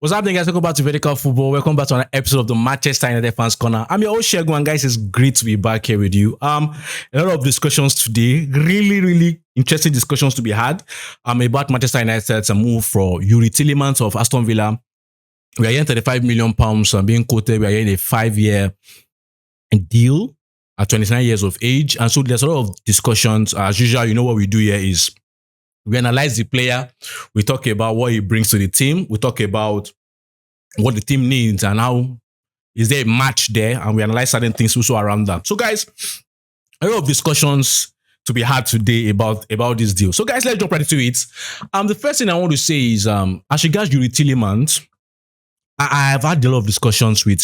What's happening, guys? Welcome back to Vertical Football. Welcome back to another episode of the Manchester United Fans Corner. I'm your host, Shegun, and guys, it's great to be back here with you. A lot of discussions today. Really interesting discussions to be had. About Manchester United's move for Youri Tielemans of Aston Villa. We are hearing £35 million being quoted. We are hearing a 5-year deal at 29 years of age. And so there's a lot of discussions. As usual, you know what we do here is we analyze the player. We talk about what he brings to the team. We talk about what the team needs and how is there a match there. And we analyze certain things also around that. So guys, a lot of discussions to be had today about this deal. So guys, let's jump right into it. The first thing I want to say is, as regards Youri Tielemans, I've had a lot of discussions with,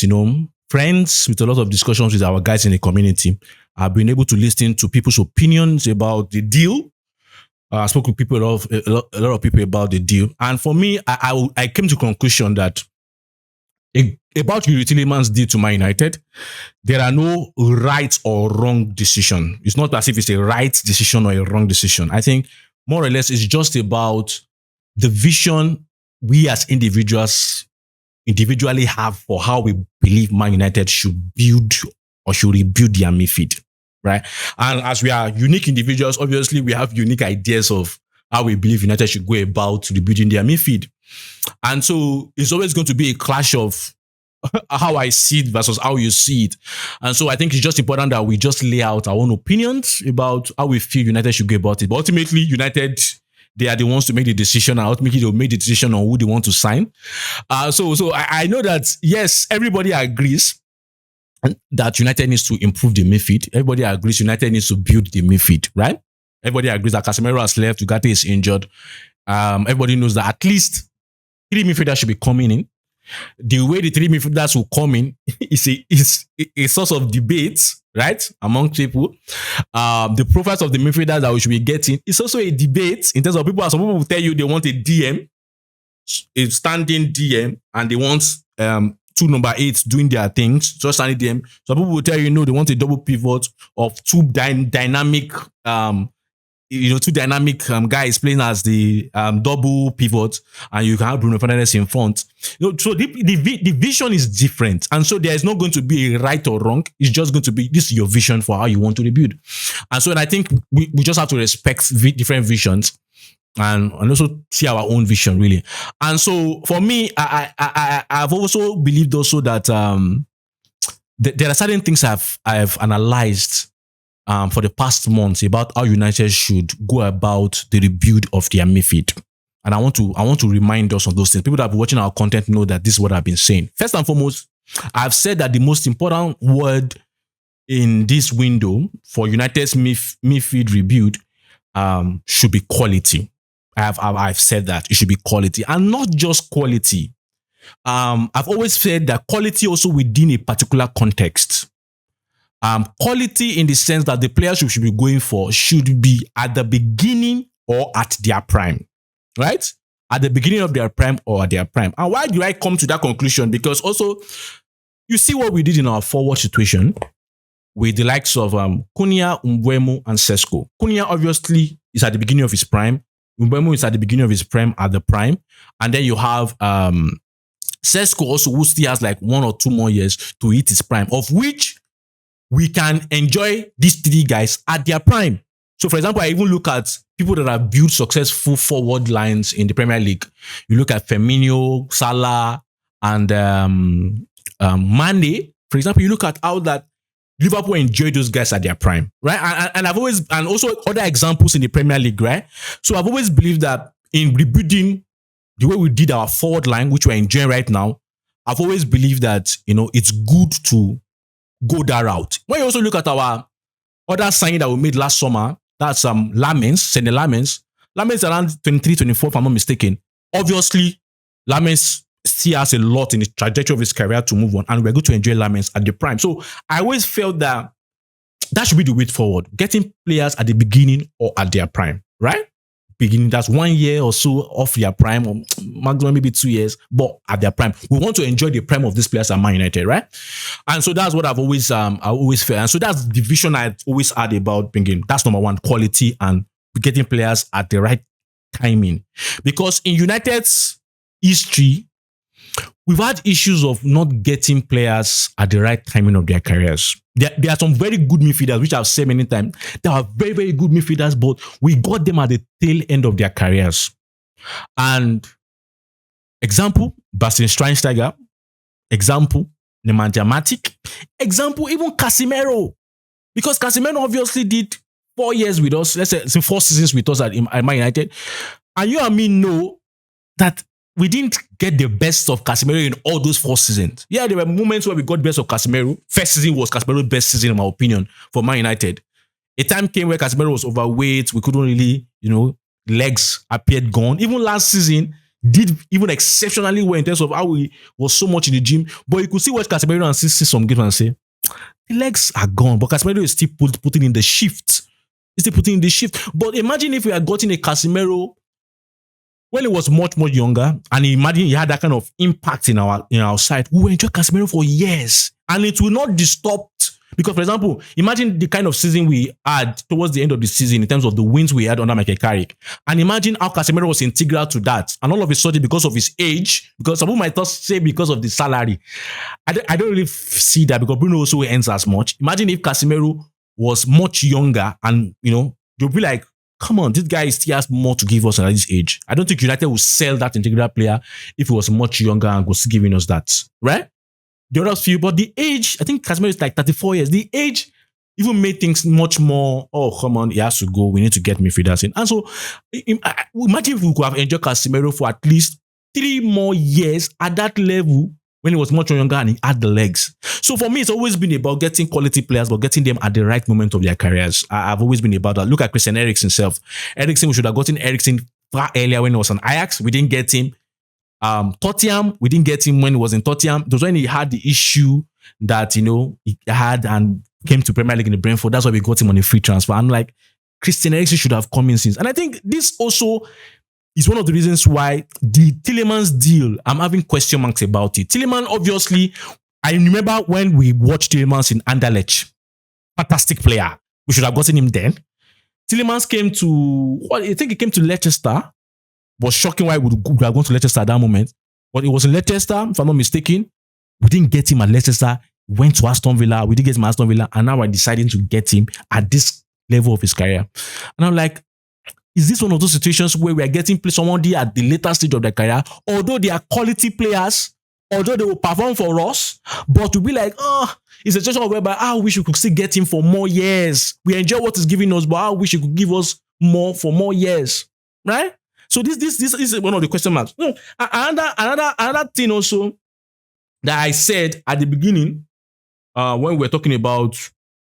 friends, with a lot of discussions with our guys in the community. I've been able to listen to people's opinions about the deal. I spoke with people, a lot of people about the deal. And for me, I came to the conclusion that about Youri Tielemans' deal to Man United, there are no right or wrong decision. It's not as if it's a right decision or a wrong decision. I think more or less it's just about the vision we as individually have for how we believe Man United should build or should rebuild their midfield. Right. And as we are unique individuals, obviously we have unique ideas of how we believe United should go about rebuilding their midfield. And so it's always going to be a clash of how I see it versus how you see it. And so I think it's just important that we just lay out our own opinions about how we feel United should go about it. But ultimately, United, they are the ones to make the decision, and ultimately they'll make the decision on who they want to sign. So I know that, yes, everybody agrees that United needs to improve the midfield. Everybody agrees United needs to build the midfield, right? Everybody agrees that Casemiro has left, Ugarte is injured. Everybody knows that at least 3 midfielders should be coming in. The way the 3 midfielders will come in is a source of debate, right, among people. The profiles of the midfielders that we should be getting is also a debate in terms of people. Some people will tell you they want a DM, a standing DM, and they want 2 number 8s doing their things, just standing DM. Some people will tell you, no, they want a double pivot of 2 dynamic, guys playing as the double pivot, and you can have Bruno Fernandes in front. So the vision is different, and so there is not going to be a right or wrong. It's just going to be, this is your vision for how you want to rebuild. And so, and I think we just have to respect different visions. And also see our own vision, really. And so for me, I've also believed also that there are certain things I've analyzed for the past months about how United should go about the rebuild of their midfield. And I want to remind us of those things. People that have been watching our content know that this is what I've been saying. First and foremost, I've said that the most important word in this window for United's midfield rebuild should be quality. I've said that it should be quality, and not just quality. I've always said that quality also within a particular context. Quality in the sense that the players we should be going for should be at the beginning or at their prime, right? At the beginning of their prime or at their prime. And why do I come to that conclusion? Because also, you see what we did in our forward situation with the likes of Cunha, Mbeumo, and Sesko. Cunha obviously is at the beginning of his prime. Mbeumo is at the beginning of his prime, at the prime. And then you have Sesko also, who still has like 1 or 2 more years to hit his prime, of which we can enjoy these 3 guys at their prime. So for example, I even look at people that have built successful forward lines in the Premier League. You look at Firmino, Salah, and Mane. For example, you look at how that Liverpool enjoy those guys at their prime, right? And I've always, and also other examples in the Premier League, right? So I've always believed that in rebuilding the way we did our forward line, which we're enjoying right now, I've always believed that, it's good to go that route. When you also look at our other signing that we made last summer, that's Lamens around 23, 24, if I'm not mistaken. Obviously, Lamens still has a lot in the trajectory of his career to move on, and we're going to enjoy Lamens at the prime. So I always felt that should be the way forward, getting players at the beginning or at their prime, right? Beginning, that's 1 year or so off their prime, or maximum maybe 2 years, but at their prime. We want to enjoy the prime of these players at Man United, right? And so that's what I've always felt. And so that's the vision I always had about bringing. That's number 1, quality and getting players at the right timing. Because in United's history, we've had issues of not getting players at the right timing of their careers. There are some very good midfielders, which I've said many times. There are very, very good midfielders, but we got them at the tail end of their careers. And example, Bastian Schweinsteiger. Example, Nemanja Matic. Example, even Casemiro. Because Casemiro obviously did 4 years with us, let's say 4 seasons with us at Man United. And you and me know that we didn't get the best of Casemiro in all those 4 seasons. Yeah, there were moments where we got the best of Casemiro. First season was Casemiro's best season, in my opinion, for Man United. A time came where Casemiro was overweight. We couldn't really, legs appeared gone. Even last season, did even exceptionally well in terms of how he was so much in the gym. But you could see watch Casemiro and see some games and say, the legs are gone. But Casemiro is still putting in the shift. He's still putting in the shift. But imagine if we had gotten a Casemiro when he was much, much younger, and imagine he had that kind of impact in our side. We will enjoy Casemiro for years. And it will not disturb. Because, for example, imagine the kind of season we had towards the end of the season in terms of the wins we had under Michael Carrick. And imagine how Casemiro was integral to that. And all of a sudden, because of his age, because some people might say because of the salary, I don't really see that because Bruno also earns as much. Imagine if Casemiro was much younger and, you'll be like, come on, this guy still has more to give us at this age. I don't think United will sell that integral player if he was much younger and was giving us that, right? The other few, but the age, I think Casemiro is like 34 years. The age even made things much more, oh, come on, he has to go. We need to get midfielders in. And so, imagine if we could have enjoyed Casemiro for at least 3 more years at that level when he was much younger and he had the legs. So for me, it's always been about getting quality players, but getting them at the right moment of their careers. I've always been about that. Look at Christian Eriksen himself. Eriksen, we should have gotten Eriksen far earlier when he was on Ajax. We didn't get him. Tottenham, we didn't get him when he was in Tottenham. It was when he had the issue that, he had and came to Premier League in the Brentford. That's why we got him on a free transfer. I'm like, Christian Eriksen should have come in since. And I think this also is one of the reasons why the Tielemans deal, I'm having question marks about it. Tielemans, obviously, I remember when we watched Tielemans in Anderlecht. Fantastic player. We should have gotten him then. Tielemans came to, I think he came to Leicester. Was shocking why we would have gone to Leicester at that moment. But it was in Leicester, if I'm not mistaken. We didn't get him at Leicester. Went to Aston Villa. We didn't get him at Aston Villa. And now we're deciding to get him at this level of his career. And I'm like, is this one of those situations where we are getting somebody at the later stage of their career, although they are quality players, although they will perform for us, but to be like, it's a situation whereby I wish we could still get him for more years. We enjoy what he's giving us, but I wish he could give us more for more years. Right? So this is one of the question marks. No, another thing also that I said at the beginning when we were talking about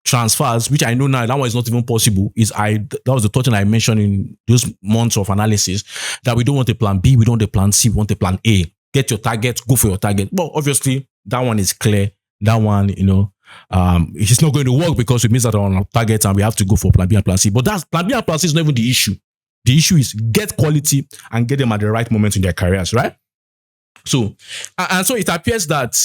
transfers, which I know now that one is not even possible, that was the thought I mentioned in those months of analysis that we don't want a plan B, we don't want a plan C, we want a plan A. Get your target, go for your target. Well, obviously that one is clear. That one, it's not going to work because we missed out on our target and we have to go for plan B and plan C. But that's plan B and plan C is not even the issue. The issue is get quality and get them at the right moment in their careers, right? So, and so it appears that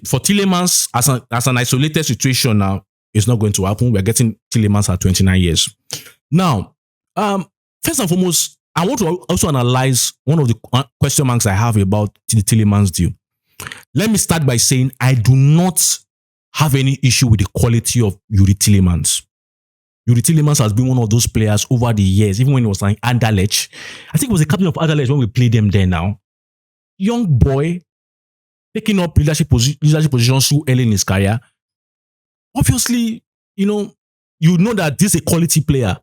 for Tielemans, as an isolated situation now, it's not going to happen. We're getting Tielemans at 29 years. Now, first and foremost, I want to also analyze one of the question marks I have about the Tielemans deal. Let me start by saying I do not have any issue with the quality of Youri Tielemans. Youri Tielemans has been one of those players over the years, even when he was like Anderlecht. I think he was the captain of Anderlecht when we played them there now. Young boy, taking up leadership positions so early in his career. Obviously, you know that this is a quality player.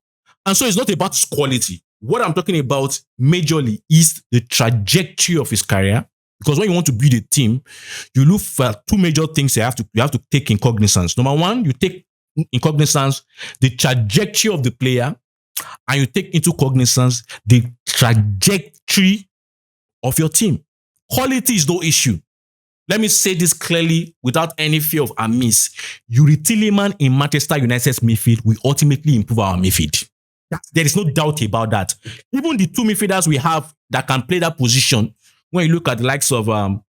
And so it's not about his quality. What I'm talking about majorly is the trajectory of his career. Because when you want to build a team, you look for 2 major things you have to take in cognizance. Number 1, you take in cognizance the trajectory of the player, and you take into cognizance the trajectory of your team. Quality is no issue. Let me say this clearly without any fear of a miss. Youri Tielemans in Manchester United's midfield will ultimately improve our midfield. There is no doubt about that. Even the 2 midfielders we have that can play that position, when you look at the likes of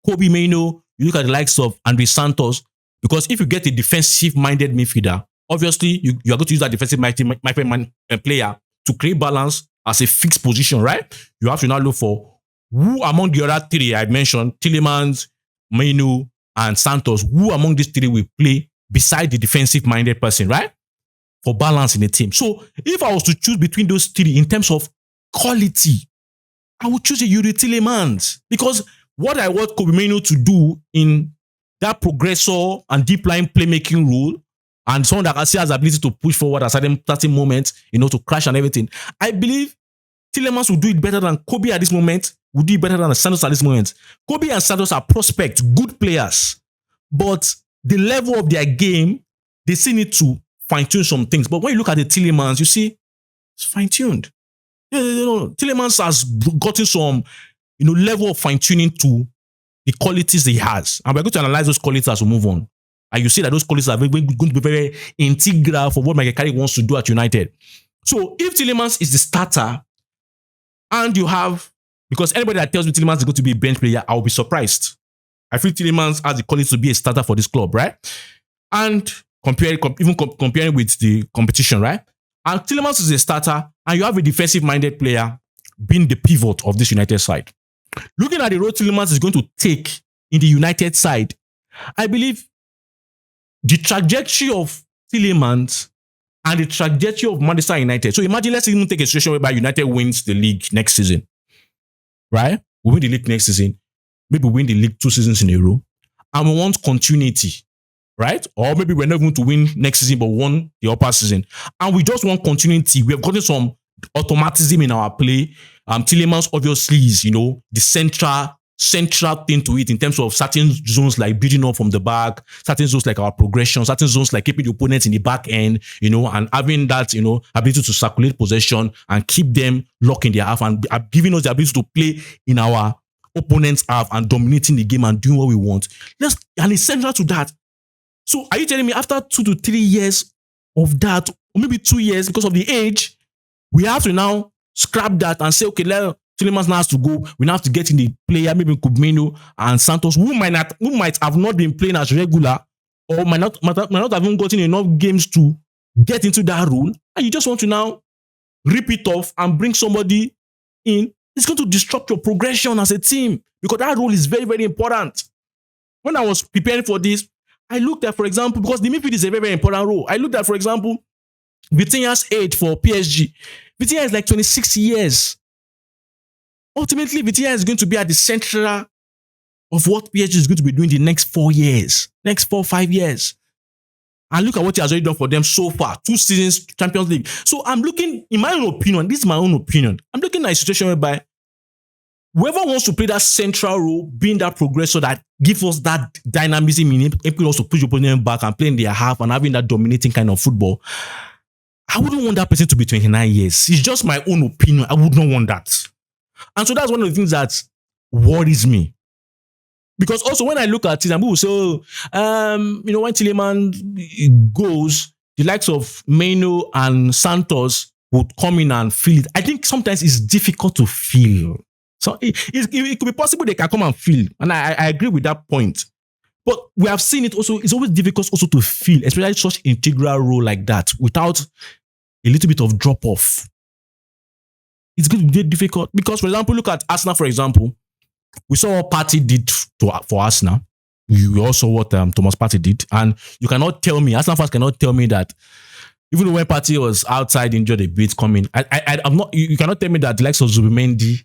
Kobbie Mainoo, you look at the likes of Andrey Santos, because if you get a defensive-minded midfielder, obviously you are going to use that defensive-minded player to create balance as a fixed position, right? You have to now look for who among the other 3 I mentioned, Tielemans, Mainoo, and Santos, who among these three will play beside the defensive-minded person, right? For balance in the team. So if I was to choose between those three in terms of quality, I would choose a Youri Tielemans, because what I want Kobbie Mainoo to do in that progressor and deep line playmaking role, and someone that has the ability to push forward at certain moments, to crash and everything, I believe Tielemans will do it better than Kobbie at this moment, will do it better than Santos at this moment. Kobbie and Santos are prospects, good players, but the level of their game, they still need to fine-tune some things. But when you look at the Tielemans, you see, it's fine-tuned. Tielemans has gotten some, level of fine-tuning to the qualities he has. And we're going to analyze those qualities as we move on. And you see that those qualities are going to be very integral for what Michael Carrick wants to do at United. So if Tielemans is the starter, and you have, because anybody that tells me Tielemans is going to be a bench player, I'll be surprised. I feel Tielemans has the quality to be a starter for this club, right? And comparing with the competition, right? And Tielemans is a starter, and you have a defensive-minded player being the pivot of this United side. Looking at the role Tielemans is going to take in the United side, I believe the trajectory of Tielemans and the trajectory of Manchester United. So imagine, let's even take a situation whereby United wins the league next season, right? We win the league next season. Maybe we win the league 2 seasons in a row, and we want continuity, right? Or maybe we're not going to win next season, but won the upper season, and we just want continuity. We have gotten some automatism in our play. Tielemans obviously is, the central thing to it in terms of certain zones like building up from the back, certain zones like our progression, certain zones like keeping the opponents in the back end, and having that, ability to circulate possession and keep them locked in their half, and giving us the ability to play in our opponent's half and dominating the game and doing what we want. And it's central to that. So are you telling me after 2 to 3 years of that, or maybe 2 years because of the age, we have to now scrap that and say, okay, Tielemans now has to go. We now have to get in the player, maybe Kobbie Mainoo and Santos, who might have not been playing as regular, or might not have even gotten enough games to get into that role. And you just want to now rip it off and bring somebody in. It's going to disrupt your progression as a team, because that role is very, very important. When I was preparing for this, I looked at, for example, because the midfield is a very, very important role. I looked at, for example, Vitinha's age for PSG. Vitinha is like 26 years. Ultimately, Vitinha is going to be at the center of what PSG is going to be doing the next 4 years, next 4 or 5 years. And look at what he has already done for them so far. 2 seasons, Champions League. So I'm looking, in my own opinion, this is my own opinion, I'm looking at a situation whereby whoever wants to play that central role, being that progressor that gives us that dynamism in it, able also push your opponent back and play in their half and having that dominating kind of football, I wouldn't want that person to be 29 years. It's just my own opinion. I would not want that. And so that's one of the things that worries me. Because also when I look at it, and people say, when Tielemans goes, the likes of Mainoo and Santos would come in and feel it. I think sometimes it's difficult to feel. So it could be possible they can come and feel. And I agree with that point. But we have seen it also, it's always difficult also to feel, especially such integral role like that, without a little bit of drop-off. It's going to be difficult. Because, for example, look at Arsenal, for example. We saw what Partey did for Arsenal. We also saw what Thomas Partey did. And you cannot tell me, Arsenal fans cannot tell me that even when Partey was outside injured a bit coming, I'm not. You cannot tell me that the likes of Zubimendi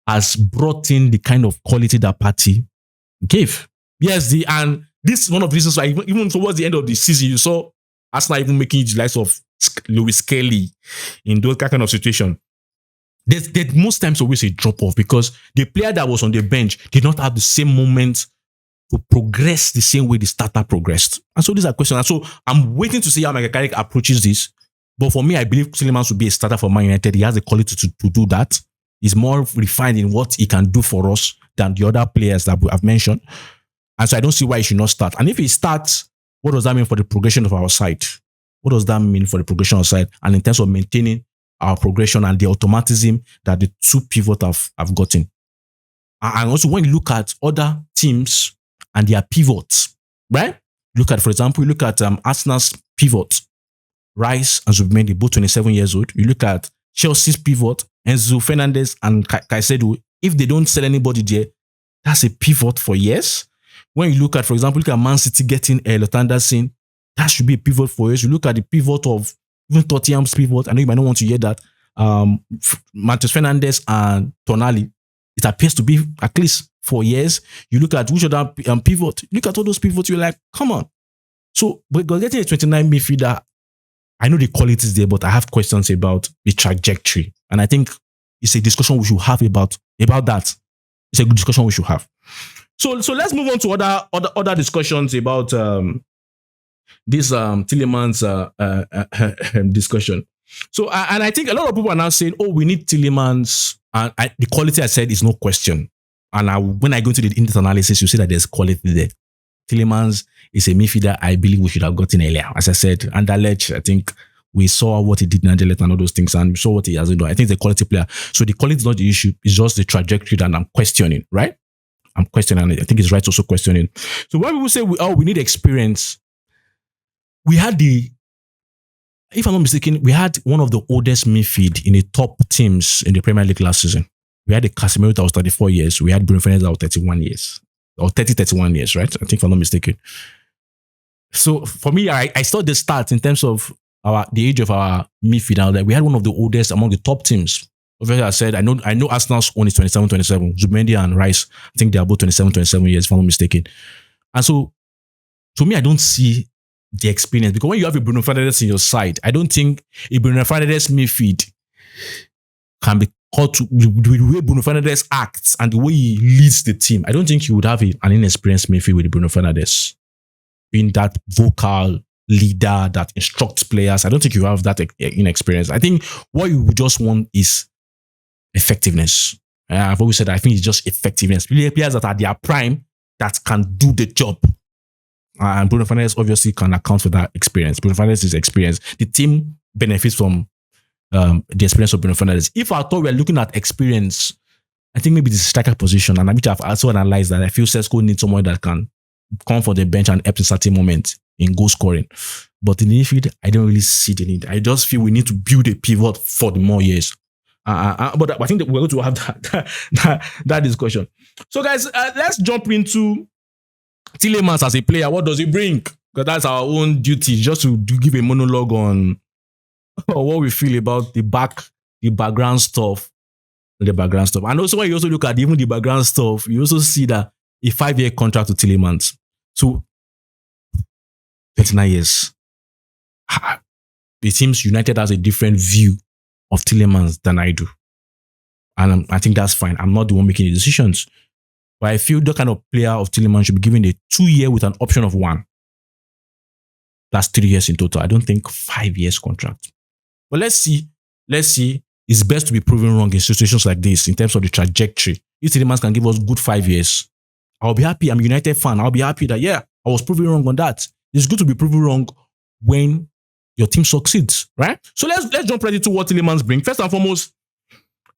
has brought in the kind of quality that Partey gave. Yes, and this is one of the reasons why even towards the end of the season, you saw Arsenal even making the likes of Lewis Kelly in those kind of situation. There's most times always a drop-off because the player that was on the bench did not have the same moment to progress the same way the starter progressed. And so these are questions. And so I'm waiting to see how Michael Carrick approaches this. But for me, I believe Tielemans will be a starter for Man United. He has the quality to do that. He's more refined in what he can do for us than the other players that I've mentioned. And so I don't see why he should not start. And if he starts, what does that mean for the progression of our side? What does that mean for the progression of our side? And in terms of maintaining our progression and the automatism that the two pivots have gotten. And also when you look at other teams and their pivots, right? Look at, for example, you look at Arsenal's pivot, Rice and Zubimendi, both 27 years old. You look at Chelsea's pivot, Enzo Fernandes and Caicedo. If they don't sell anybody there, that's a pivot for years. When you look at, for example, look at Man City getting Anderson, that should be a pivot for us. You look at the pivot of even Tottenham's pivot. I know you might not want to hear that. Matheus Fernandes and Tonali. It appears to be at least 4 years. You look at which other pivot. Look at all those pivots. You're like, come on. So, but getting a 29 midfielder, I know the quality is there, but I have questions about the trajectory. And I think it's a discussion we should have about that. It's a good discussion we should have. So let's move on to other discussions about this Tielemans discussion. So, and I think a lot of people are now saying, oh, we need Tielemans. And the quality I said is no question. And when I go into the in-depth analysis, you see that there's quality there. Tielemans is a midfielder I believe we should have gotten earlier. As I said, Anderlecht, I think we saw what he did in Anderlecht and all those things, and we saw what he has done. I think he's a quality player. So the quality is not the issue. It's just the trajectory that I'm questioning, right? I'm questioning it. I think it's right also questioning. So when people say, we need experience, we had if I'm not mistaken, we had one of the oldest midfield in the top teams in the Premier League last season. We had a Casemiro that was 34 years. We had Bruno Fernandes that was 31 years. Or 31 years, right? I think if I'm not mistaken. So for me, I saw the stats in terms of the age of our midfield. That we had one of the oldest among the top teams. Obviously, I said, I know Arsenal's own is 27. Zubimendi and Rice, I think they are both 27 years, if I'm not mistaken. And so, to me, I don't see the experience, because when you have a Bruno Fernandes in your side, I don't think a Bruno Fernandes midfield can be called to the way Bruno Fernandes acts and the way he leads the team. I don't think you would have an inexperienced midfield with Bruno Fernandes being that vocal leader that instructs players. I don't think you have that inexperience. I think what you just want is effectiveness. I've always said that I think it's just effectiveness. Players that are their prime that can do the job. And Bruno Fernandes obviously can account for that experience. Bruno Fernandes is experienced. The team benefits from the experience of Bruno Fernandes. If I thought we're looking at experience, I think maybe the striker position, and which I've also analyzed that I feel Sesko needs someone that can come from the bench and help in certain moments in goal scoring. But in the midfield, I don't really see the need. I just feel we need to build a pivot for the more years. But I think that we're going to have that discussion. So guys, let's jump into Tielemans as a player. What does he bring? Because that's our own duty, just to give a monologue on what we feel about the background stuff. And also when you also look at even the background stuff, you also see that a 5-year contract to Tielemans. So 39 years. It seems United has a different view of Tielemans than I do. And I think that's fine. I'm not the one making the decisions. But I feel the kind of player of Tielemans should be given a 2-year with an option of 1. That's 3 years in total. I don't think 5 years contract. But let's see. It's best to be proven wrong in situations like this in terms of the trajectory. If Tielemans can give us good 5 years, I'll be happy. I'm a United fan. I'll be happy that, I was proven wrong on that. It's good to be proven wrong when your team succeeds, right? So let's jump right into what Tielemans brings. First and foremost,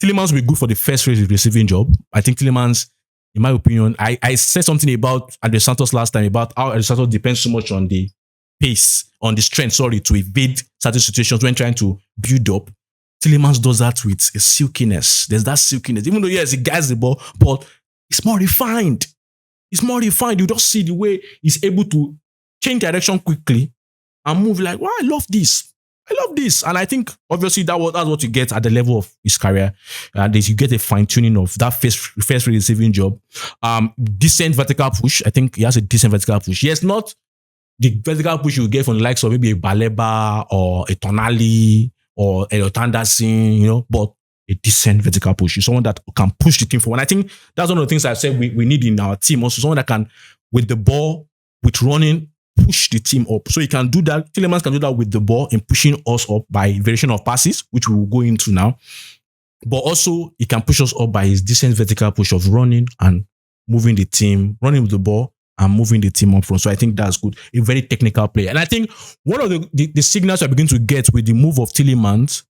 Tielemans will be good for the first receiving job. I think Tielemans, in my opinion, I said something about Andrey Santos last time about how Andrey Santos depends so much on the pace, on the strength, to evade certain situations when trying to build up. Tielemans does that with a silkiness. There's that silkiness. Even though, yes, he gets the ball, but it's more refined. You just see the way he's able to change direction quickly and move like, wow, I love this. And I think, obviously, that's what you get at the level of his career. You get a fine-tuning of that first receiving job. Decent vertical push. I think he has a decent vertical push. Yes, not the vertical push you get from the likes of maybe a Baleba or a Tonali or a Anderson, but a decent vertical push. Someone that can push the team forward. And I think that's one of the things I said we need in our team. Also, someone that can, with the ball, with running, push the team up. So he can do that. Tielemans can do that with the ball in pushing us up by variation of passes, which we will go into now. But also, he can push us up by his decent vertical push of running and moving the team, running with the ball and moving the team up front. So I think that's good. A very technical player. And I think one of the signals I begin to get with the move of Tielemans,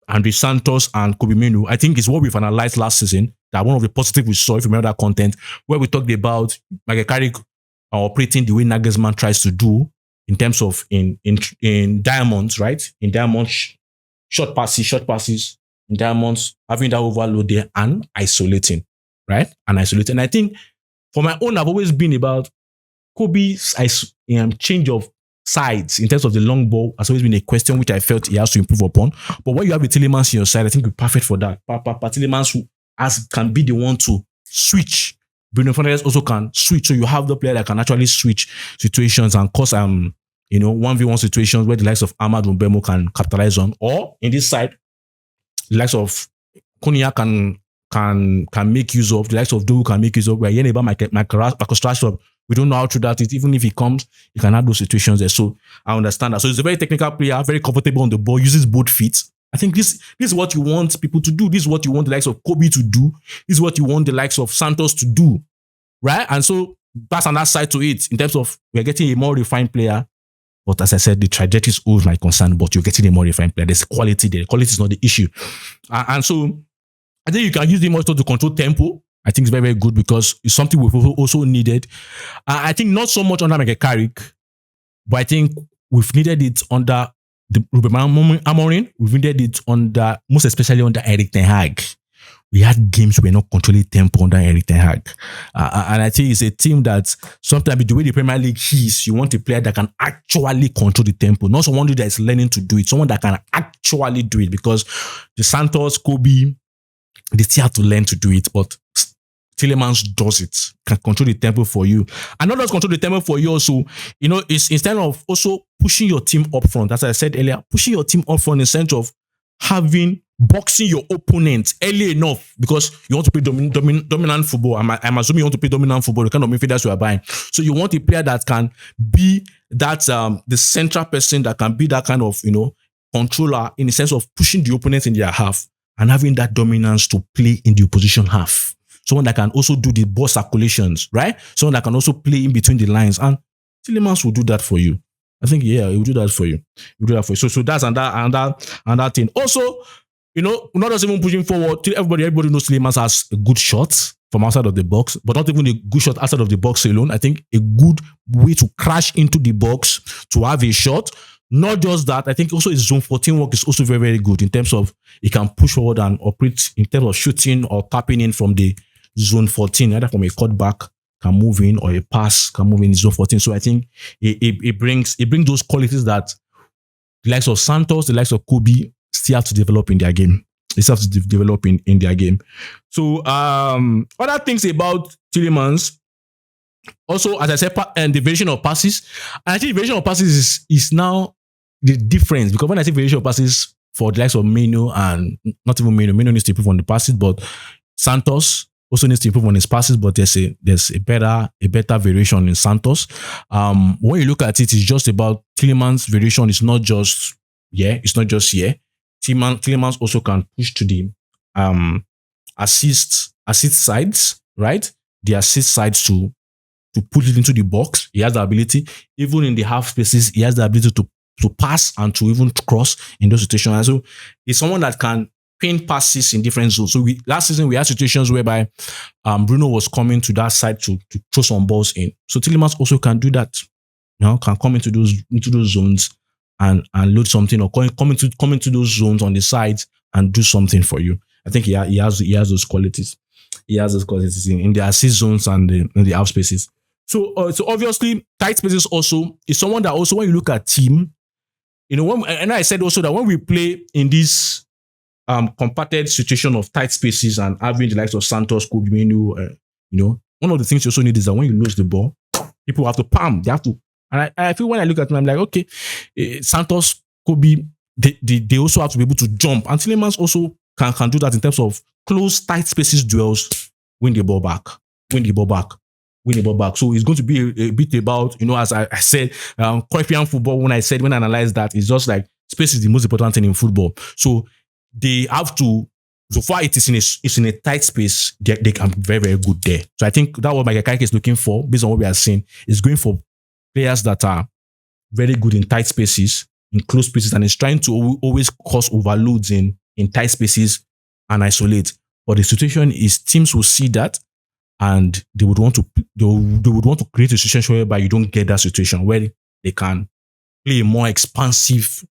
Andrey Santos and Kobbie Mainoo, I think is what we've analyzed last season. That one of the positives we saw, if you remember that content, where we talked about Michael Carrick operating the way Nagelsmann tries to do in terms of in diamonds, right? In diamonds, short passes, in diamonds, having that overload there and isolating, right? And isolating. And I think for my own, I've always been about Kobbie's change of sides in terms of the long ball has always been a question which I felt he has to improve upon. But when you have a Tielemans on your side, I think you're perfect for that. Tielemans who can be the one to switch. Bruno Fernandes also can switch. So you have the player that can actually switch situations and cause 1v1 situations where the likes of Ahmad Mbeumo can capitalize on. Or in this side, the likes of Konya can make use of, the likes of Dogu can make use of. We're hearing about Michael Rashford. We don't know how true that is. Even if he comes, he can have those situations there. So I understand that. So he's a very technical player, very comfortable on the ball, uses both feet. I think this is what you want people to do. This is what you want the likes of Kobbie to do. This is what you want the likes of Santos to do. Right? And so that's another side to it in terms of we're getting a more refined player. But as I said, the trajectory is always my concern, but you're getting a more refined player. There's quality there. Quality is not the issue. And so I think you can use him also to control tempo. I think it's very, very good because it's something we've also needed. I think not so much under Michael Carrick, but I think we've needed it under the Ruben Amorim. We've needed it most especially under Erik ten Hag. We had games where not controlling tempo under Erik ten Hag. And I think it's a team that sometimes the way the Premier League is, you want a player that can actually control the tempo, not someone that is learning to do it, someone that can actually do it, because the Santos, Kobbie, they still have to learn to do it, but Tielemans does it, can control the tempo for you. And not just control the tempo for you also, it's instead of also pushing your team up front, as I said earlier, pushing your team up front in the sense of boxing your opponent early enough, because you want to play dominant football. I'm assuming you want to play dominant football, the kind of midfielders you are buying. So you want a player that can be that the central person that can be that kind of controller in the sense of pushing the opponent in their half and having that dominance to play in the opposition half. Someone that can also do the ball circulations, right? Someone that can also play in between the lines. And Tielemans will do that for you. I think, he will do that for you. So that's another thing. Also, not just even pushing forward. Everybody knows Tielemans has a good shot from outside of the box, but not even a good shot outside of the box alone. I think a good way to crash into the box to have a shot. Not just that, I think also his zone 14 work is also very, very good in terms of he can push forward and operate in terms of shooting or tapping in from the zone 14, either from a cutback can move in or a pass can move in zone 14. So I think it brings those qualities that the likes of Santos, the likes of Kobbie still have to develop in their game. They still have to develop in their game. So other things about Tielemans, also, as I said, and the variation of passes. And I think the variation of passes is now the difference, because when I say variation of passes for the likes of Mainoo, and not even Mainoo needs to improve on the passes, but Santos also needs to improve on his passes, but there's a better variation in Santos. When you look at it, it's just about Tielemans' variation. It's not just Tielemans also can push to the assist sides, right? The assist sides to put it into the box. He has the ability, even in the half spaces, he has the ability to pass and to even cross in those situations. And so he's someone that can pin passes in different zones. So last season we had situations whereby Bruno was coming to that side to throw some balls in. So Tielemans also can do that. Can come into those zones and load something, or come into those zones on the sides and do something for you. I think he has those qualities. He has those qualities in the assist zones and in the half spaces. So obviously tight spaces also is someone that also, when you look at team, and I said also that when we play in this compacted situation of tight spaces and having the likes of Santos, Kobbie Mainoo, one of the things you also need is that when you lose the ball, people have to palm. They have to. And I feel when I look at them, I'm like, okay, Santos, Kobbie, they also have to be able to jump. And Tielemans also can do that in terms of close, tight spaces duels, win the ball back. So it's going to be a bit about, as I said, Cruyffian football. When I analyze that, it's just like space is the most important thing in football. So they have to, so far it is in a tight space, they can be very, very good there. So I think that's what Michael Carrick is looking for, based on what we are seeing, is going for players that are very good in tight spaces, in close spaces, and is trying to always cause overloads in tight spaces and isolate. But the situation is teams will see that, and they would want to create a situation whereby you don't get that situation, where they can play more expansive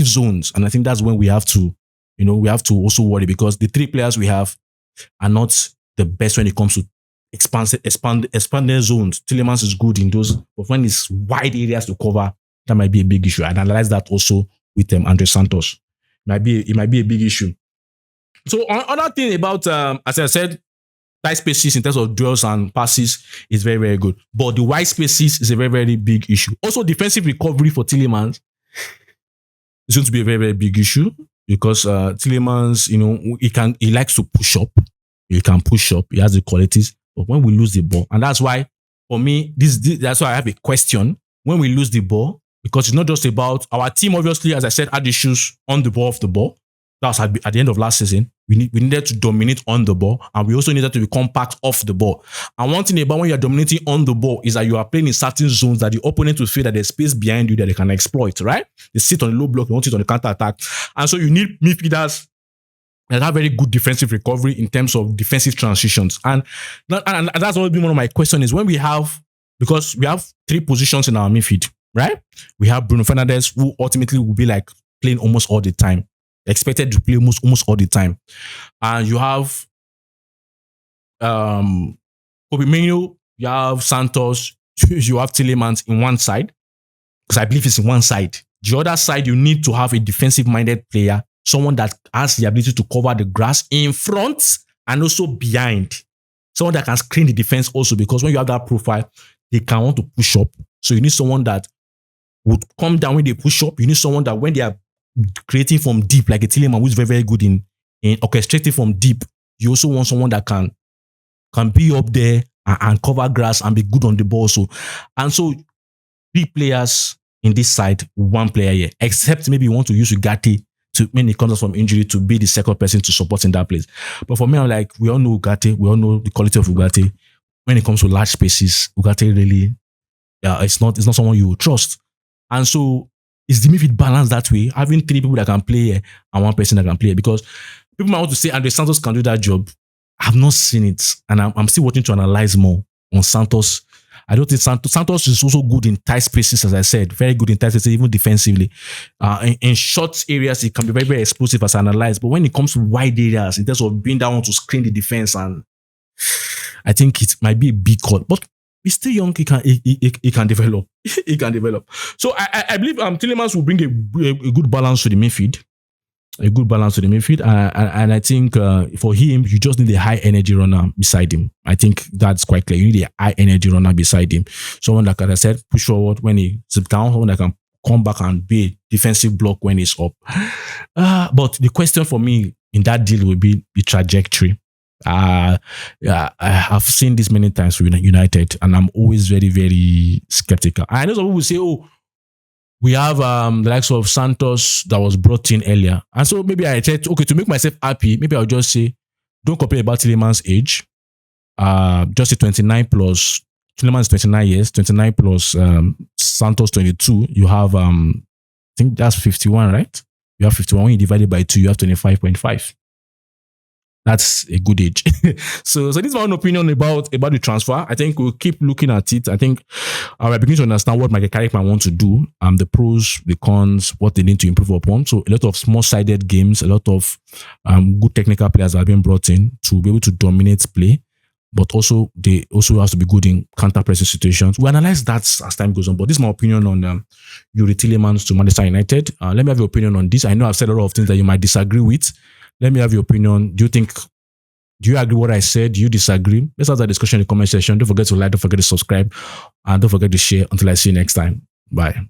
zones. And I think that's when we have to also worry, because the three players we have are not the best when it comes to expanded zones, Tielemans is good in those. But when it's wide areas to cover, that might be a big issue. I analyze that also with Andrey Santos. It might be a big issue. So another thing about, as I said, tight spaces in terms of duels and passes is very, very good. But the wide spaces is a very, very big issue. Also, defensive recovery for Tielemans is going to be a very, very big issue because Tielemans, he likes to push up. He can push up. He has the qualities. But when we lose the ball, and that's why, for me, that's why I have a question. When we lose the ball, because it's not just about our team, obviously, as I said, had issues on the ball, off the ball. That was at the end of last season. We needed to dominate on the ball, and we also needed to be compact off the ball. And one thing about when you're dominating on the ball is that you are playing in certain zones that the opponent will feel that there's space behind you that they can exploit, right? They sit on the low block, they want it on the counter attack. And so you need midfielders that have very good defensive recovery in terms of defensive transitions. And that's always been one of my questions is when because we have 3 positions in our midfield, right? We have Bruno Fernandes, who ultimately will be like playing almost all the time. Expected to play almost all the time. And you have Kobbie Mainoo, you have Santos, you have Tielemans in one side, because I believe it's in one side. The other side, you need to have a defensive-minded player, someone that has the ability to cover the grass in front and also behind. Someone that can screen the defense also, because when you have that profile, they can want to push up. So you need someone that would come down when they push up. You need someone that when they are creating from deep, like a Tielemans who's very, very good in orchestrating from deep. You also want someone that can be up there and cover grass and be good on the ball. And so 3 players in this side, 1 player here, except maybe you want to use Ugarte to, when it comes from injury, to be the second person to support in that place. But for me, I'm like, we all know Ugarte, we all know the quality of Ugarte. When it comes to large spaces, Ugarte really, it's not someone you will trust. And so is the midfield balanced that way? Having 3 people that can play here and 1 person that can play here? Because people might want to say Andrey Santos can do that job. I've not seen it. And I'm still wanting to analyze more on Santos. I don't think Santos is also good in tight spaces, as I said. Very good in tight spaces, even defensively. In short areas, it can be very, very explosive as analyzed. But when it comes to wide areas, in terms of being that one to screen the defense, and I think it might be a big cut. But he's still young. He can develop. He can develop. So I believe Tielemans will bring a good balance to the midfield. A good balance to the midfield. And I think for him, you just need a high energy runner beside him. I think that's quite clear. You need a high energy runner beside him. Someone that, as I said, push forward when he sits down. Someone that can come back and be a defensive block when he's up. But the question for me in that deal will be the trajectory. I have seen this many times with United, and I'm always very, very skeptical. I know some people will say, "Oh, we have the likes of Santos that was brought in earlier," and so maybe I said, "Okay, to make myself happy, maybe I'll just say, don't compare about Tielemans' age. Just say 29 plus Tielemans 29 years, 29 plus Santos 22. You have I think that's 51, right? You have 51. When you divide it by 2, you have 25.5." That's a good age. So this is my own opinion about the transfer. I think we'll keep looking at it. I think we're beginning to understand what Michael Carrick might want to do, the pros, the cons, what they need to improve upon. So a lot of small-sided games, a lot of good technical players have been brought in to be able to dominate play, but also they also have to be good in counter-pressing situations. We analyze that as time goes on, but this is my opinion on Youri Tielemans to Manchester United. Let me have your opinion on this. I know I've said a lot of things that you might disagree with. Let me have your opinion. Do you agree with what I said? Do you disagree? Let's have that discussion in the comment section. Don't forget to like, don't forget to subscribe, and don't forget to share. Until I see you next time. Bye.